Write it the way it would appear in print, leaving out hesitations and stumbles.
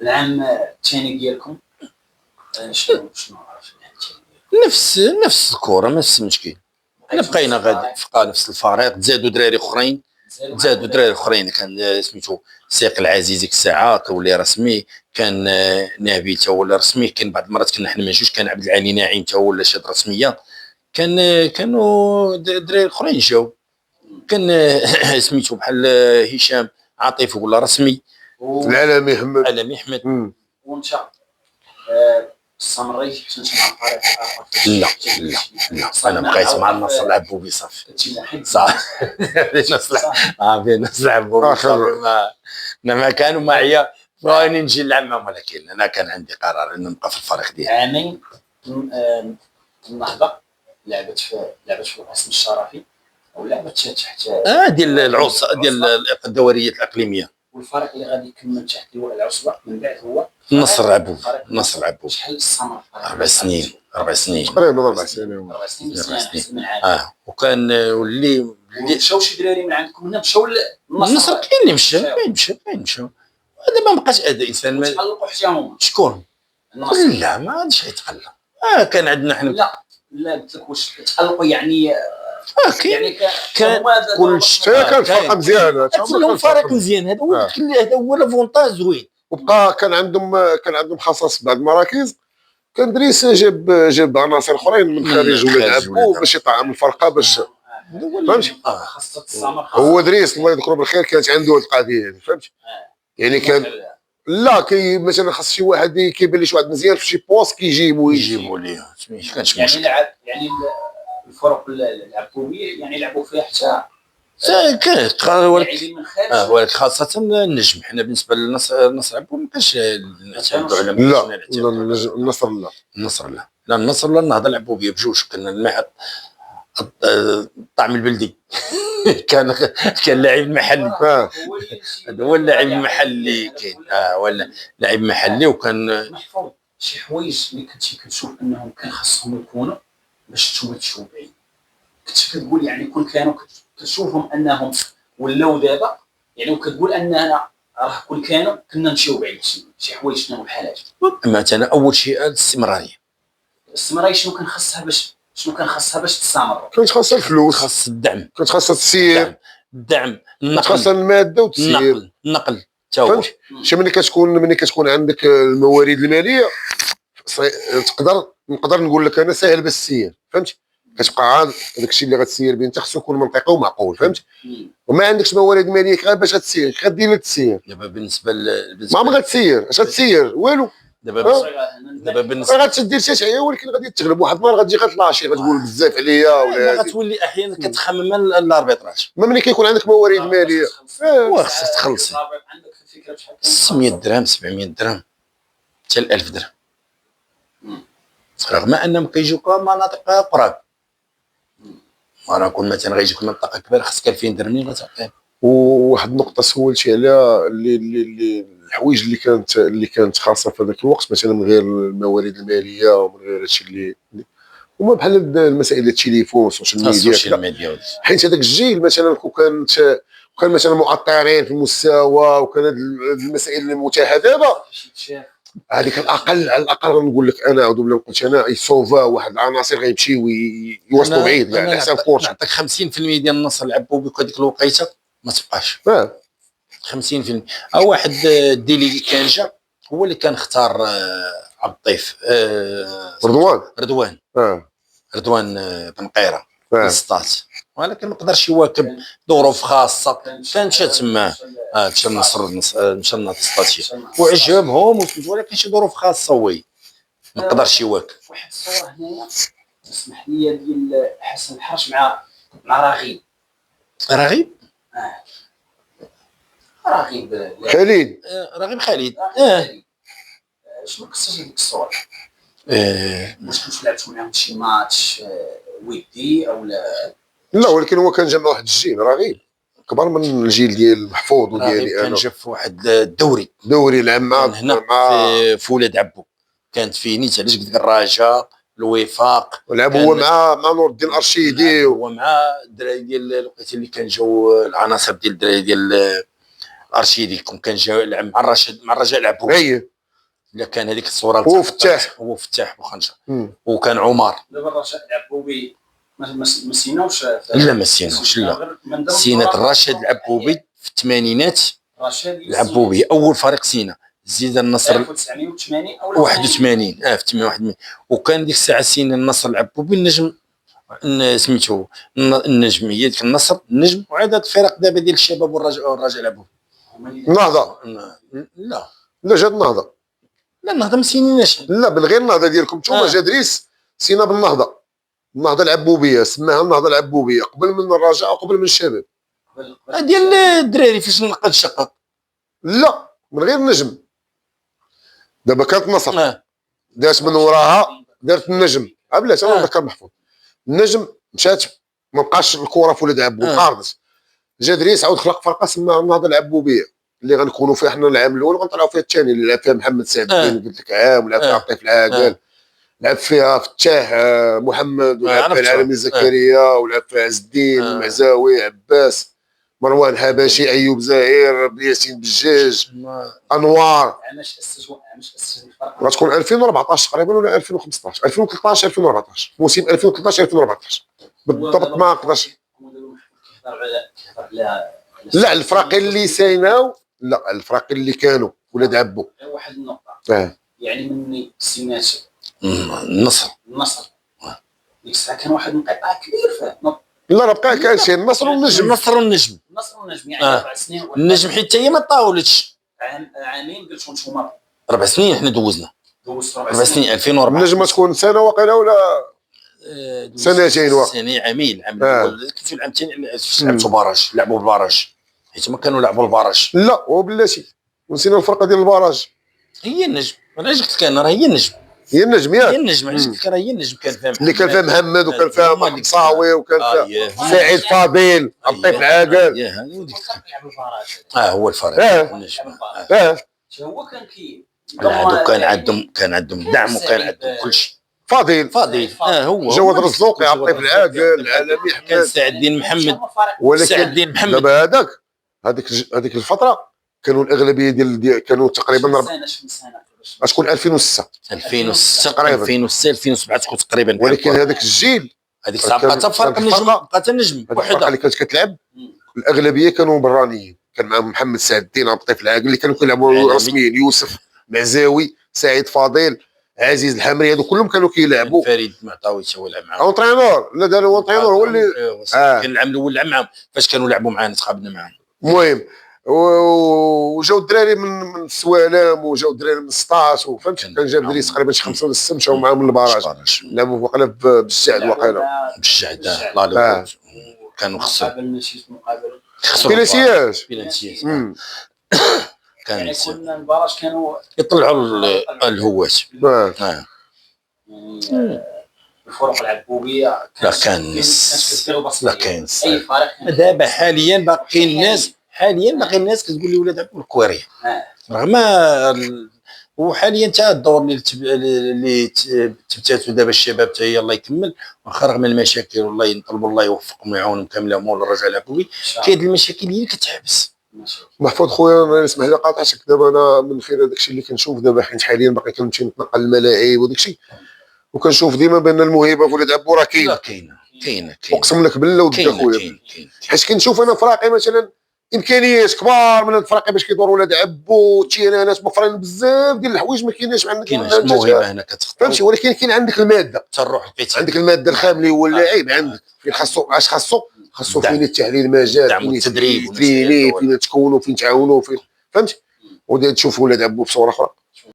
العام الثاني ديالكم شنو عرفت العام الثاني؟ نفس الكره نفس المشكل. حنا بقينا غادي بقى نفس الفريق، تزادوا دراري اخرين كان سميتو سيق العزيز ديك الساعه كولي رسمي، كان نبيل تا ولا رسمي، كان بعض المرات كنا حنا ما جوج، كان عبد العالي ناعم تا ولا شاد رسميه، كانوا دراري اخرين جاو، كان سميتو بحال هشام عاطف ولا رسمي، العالمي احمد. وانت استمريت باش تمشي مع الفريق اخر؟ لا انا بقيت مع النصر العبوبي صافي. بين الناس العبوبي صافي، ما كانوا معايا بغاني نجي نلعب معهم، ولكن انا كان عندي قرار ان نبقى في الفريق ديالي. عامين النهضه لعبت في القسم الشرفي او لعبت تحت ديال العصا ديال الدوريات الاقليميه، والفريق اللي غادي يكمل تحت لواء العصبه من بعد هو النصر العبوبي. شحال استمر؟ 4 سنين تقريبا 4 سنين. وكان واللي مشاو شي دراري من عندكم هنا مشاو النصر، كاين اللي مشى دابا ما بقاش هذا انسان ما تقلقوا حتى هما. شكون؟ لا ما غاديش يتقلق. كان عندنا حنا لا قلت لك واش تقلقوا يعني كان كل شيء كان فرقه مزيانه، لهم فريق مزيان، هذا هو لافونتاج زوين. وبقى كان عندهم خصائص بعض المراكز، كان دريس جاب عناصر اخرين من خارج ولاد عبو باش يطعم الفرقه باش فهمتي. هو دريس الله يذكره بالخير كانت عنده القضيه هذه فهمتي، يعني كان لا مثلا خاص شي واحد كيبان لي شي واحد مزيان في شي بوست كيجيبوا ليه كانش مشكل. يعني الفرق العبوبيه يعني لعبوا فيها حتى كانت ولكن خاصه النجم. حنا بالنسبه للنصر عبو ما كانش نعتمدوا على النصر لا النهضه لعبوا بيه بجوج، كنا المعهد الطعم البلدي كان لاعب محلي، هذا هو اللاعب المحلي كاين ولا لاعب محلي، وكان محفوظ شي حوايج اللي كنتي كتشوف انهم كان خاصهم يكونوا باش نتوما تشوفوا بعيد، كنتي كتقول يعني كون كانوا كتشوفهم انهم ولاو دابا يعني وكتقول ان انا راه كون كانوا كنا نمشيو بعيد شي حوايج شنو الحالات؟ مثلا اول شيء الاستمراريه شنو كان خاصها باش تستمر؟ كانت خاصها الفلوس، خاص الدعم، كانت خاصها التسيير، الدعم كانت خاصها الماده والتسيير، النقل تا هو. شي ملي كتكون عندك الموارد الماليه نقدر نقول لك انا ساهل باش تسير فهمتي، كتبقى عاد داك الشيء اللي غتسير به انت خصو يكون منطقي ومعقول فهمتي، وما عندكش موارد ماليه غير باش غتسير غدير لك تسير دابا بالنسبه ما غتسير اش غتسير والو. دابا بالنسبه غتدير شي عيا ولكن غادي تغلب واحد النهار غتجي غتلاشي غتقول بزاف عليا ولا غتولي احيانا كتخمم الاربيطراج. ما ملي كيكون عندك موارد ماليه خصك تخلصي 600 درهم 700 درهم حتى 1000 درهم، رغم انهم كيجيوك مناطق قراب، راه كون مثلا غيجيك منطقه كبيره خصك 2000 درهم اللي غتعطيه. وواحد النقطه سولتي عليها اللي الحوايج اللي كانت خاصه في هذاك الوقت مثلا من غير الموارد الماليه ومن غير هادشي اللي هما بحال المسائل ديال التليفون والسوشيال ميديا، حيت هذاك الجيل مثلا كان مثلا مؤطرين في المستوى، وكان هاد المسائل المتاحه دابا هذيك على الاقل نقول لك انا اعوذ بالله قلت انا يصوفا واحد العناصر غيمشيو يوصلوا بعيد كاع على حساب كورتي. نعطيك 50% ديال النصر العبوبي هذيك الوقيته ما تبقاش 50%. او واحد الديليغي كان جا هو اللي كان اختار عبد اللطيف رضوان بن قيره السطات، ولكن ما قدرش يواكب ظروف خاصه كانت مشى تما مشى النصر مشى السطاتي وعجبهم، ولكن شي ظروف خاصه هو ما قدرش يواكب. واحد الصوره هنايا اسمح لي ديال حسن الحرش مع رغيب خالد شنو قصتي ديك الصوره؟ واش كنتو لعبتوا معاهم شي ماتش ودي او لا ولكن هو كان جمع واحد الجيل رغيب كبر من الجيل ديال محفوظ وديالي كان جا في واحد الدوري لعب مع هنا في ولاد عبو، كانت فيه نيت علاش قلت لك الرجاء الوفاق، ولعب هو مع نور الدين ارشيدي، هو مع الدراري ديال الوقيته اللي كان جاو العناصر ديال الدراري ديال ارشيدي كان جا يلعب مع الرشيد مع الرجاء العبوبي. اي الا كان هذيك الصوره هو فتاح. هو فتاح بوخنجه وكان عمر. دابا الرجاء العبوبي ما سيناوش. لا ما سيناوش، لا سينات الرشيد العبوبي في الثمانينات. العبوبي اول فريق سينا، زيد النصر 1980 او 81 في 81. وكان ديك الساعه سينا النصر العبوبي النجم سميتو النجم، هي ديك النصر النجم، وعاد هاد الفرق دابا ديال الشباب والرجاء العبوبي. النهضه لا جات النهضه. لا النهضه ما سينيناش. لا بالغير النهضه ديالكم نتوما جا دريس سينا بالنهضه، النهضه العبوبيه سماها النهضه العبوبيه قبل من الرجاء وقبل من الشباب. ديال الدراري فاش نقد شقق. لا من غير النجم. دابا كانت النصر دارت من وراها دارت النجم. بلاتي انا نذكر محفوظ. النجم مشات ما بقاش الكره في ولاد عبوب قارضت. جا دريس عاود خلق فرقه سماها النهضه العبوبيه اللي غنكونوا فيها حنا العام الاول وغنطلعوا فيها الثاني، اللي لعب فيها محمد سعد الدين قلت لك عام، ولعب فيها عطيف العاقل، لعب فيها فتاح محمد، ولعب فيها العالمي زكريا، ولعب فيها عز الدين المعزاوي عباس مروان حباشي ايوب زاهر ياسين بجاج انوار. عامش اسس الفرقه غتكون 2014 تقريبا ولا 2015 2013 2014 موسم 2013 2014 بالضبط ما نقدرش. لا الفرق اللي سايناو، لا الفرق اللي كانوا ولاد عبو. واحد النقطه يعني من السنات النصر ديك الساعه كان واحد الانقطاع كبير فيه. لا راه بقى كان شي النصر والنجم يعني 4 سنين النجم حتى هي ما طاولتش. عامين قلت نتوما 4 سنين حنا دوزنا 4 سنين 2004. النجم تكون سنه واقيلا ولا سنتين واقع سنه عام كنت العام الثاني فاش لعبتوا باراج، لعبوا بالباراج حيت ما كانوا لعبوا الباراج. لا وبلاتي ونسينا الفرقه ديال الباراج. هي النجم انا قلت كان راه هي النجم هي النجم علاش قلت لك راه هي النجم. كان فيها اللي كان فيها محمد وكان فيها محمد صاوي وكان فيها سعيد فاضل عطيف العاقل. هو الفريق النجم. هو كان كي كان عندهم دعم وكان عندهم كل شيء. فاضل هو جواد رزوقي عطيف العاقل العالمي كان سعد الدين محمد. ولكن دابا هذيك الفتره كانوا الاغلبيه ديال كانوا تقريبا غتكون 2006 تقريبا 2007 تكون تقريبا. ولكن هذاك الجيل هذيك الساعه بقات فرق النجم بقات النجم وحده اللي كانت كتلعب. الاغلبيه كانوا برانيين، كان معهم محمد سعد الدين عطيف العاقل اللي كانوا كيلعبوا رسميين، يوسف معزاوي سعيد فاضل عزيز الحمري، هادو كلهم كانوا كيلعبوا. فريد معطاوي حتى هو لعب معاهم اونطرينور. لا دار اونطرينور هو اللي كان العام الاول لعب معاهم فاش كانوا لعبوا معانا تقابلنا معاهم. المهم وجاو الدراري من السوالم وجاو الدراري من 16 وفهمت كان جاب دريس تقريبا شي 5 ولا 6 مشاو معاهم من البراج لعبوا واقيلا بالجعد واقيلا بالجعد الله كانوا خسروا بيناتياج يعني كنا البراج كانوا يطلعوا الهوات. الفرق العبوبيه لا كان اي فريق. دابا حاليا باقي الناس كتقول لي ولاد عبو الكواريه رغم وحاليا حتى الدور اللي تبتاتوا دابا الشباب حتى هي الله يكمل واخا رغم المشاكل والله نطلبوا الله يوفقهم ويعاونهم كاملهم ولا الرجاء العبوي. كاين المشاكل هي اللي كتحبس. محفوظ خويا انا اسمح لي قاطعتك. دابا انا من خلال هذاك الشيء اللي كنشوف دابا حيت حاليا باقي كنمشي نتنقل الملاعب وداك الشيء وكنشوف ديما بان الموهبه في ولاد عبو راه كاينه اقسم لك بالله ودي خويا. حيت كنشوف انا فراقي مثلا امكانيات كبار من الفراقي باش كيدوروا ولاد عبو تيرانات مفرين بزاف ديال الحوايج ما كايناش عندك الموهبه هنا كتخطر فهمتي. ولكن كاين عندك الماده تروح لقيتها عندك الماده الخام اللي هو اللاعب عندك فين خاصو فين التحليل المجال فين التدريب فين تكونوا فين تعاونوا فين فهمتي. ودي تشوف ولاد عبو بصوره اخرى.